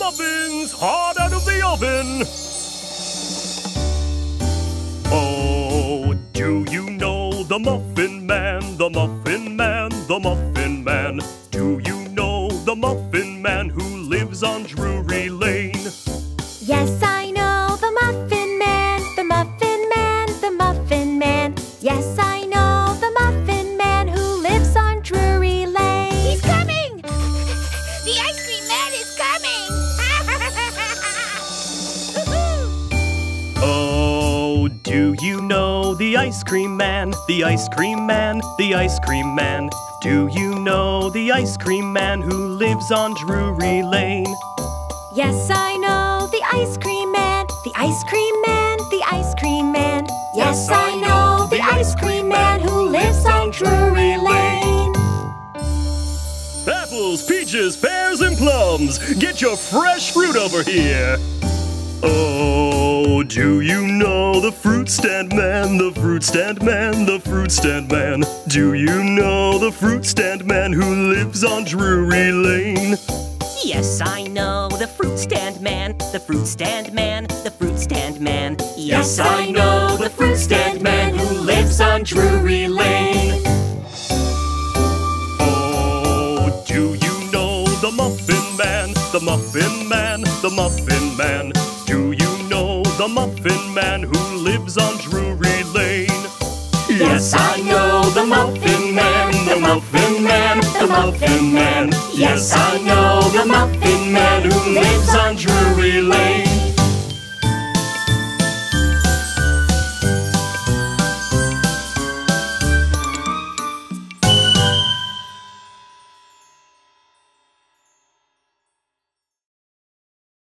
muffins hot out of the oven. Oh, do you know the Muffin Man, the Muffin Man, the Muffin Man? Do you know the Muffin Man who lives on Drury Lane? Yes, I know the Muffin Man, the Muffin Man, the Muffin Man. Yes, I know the Muffin Man who lives on Drury Lane. He's coming! The ice cream man is coming! Oh, do you know the ice cream man, the ice cream man, the ice cream man? Do you know the ice cream man who lives on Drury Lane? Yes, I know the ice cream man, the ice cream man, the ice cream man. Yes, I know the ice cream man who lives on Drury Lane. Apples, peaches, pears, and plums, get your fresh fruit over here. Oh, do you know the fruit stand man, the fruit stand man, the fruit stand man? Do you know the fruit stand man who lives on Drury Lane? Yes, I know the fruit stand man, the fruit stand man, the fruit stand man. Yes, I know the fruit stand man who lives on Drury Lane. Oh, do you know the Muffin Man, the Muffin Man, the Muffin Man? Do you know the Muffin Man who lives on Drury Lane? Yes, I know the Muffin Man, the Muffin Man, the Muffin Man. Yes, I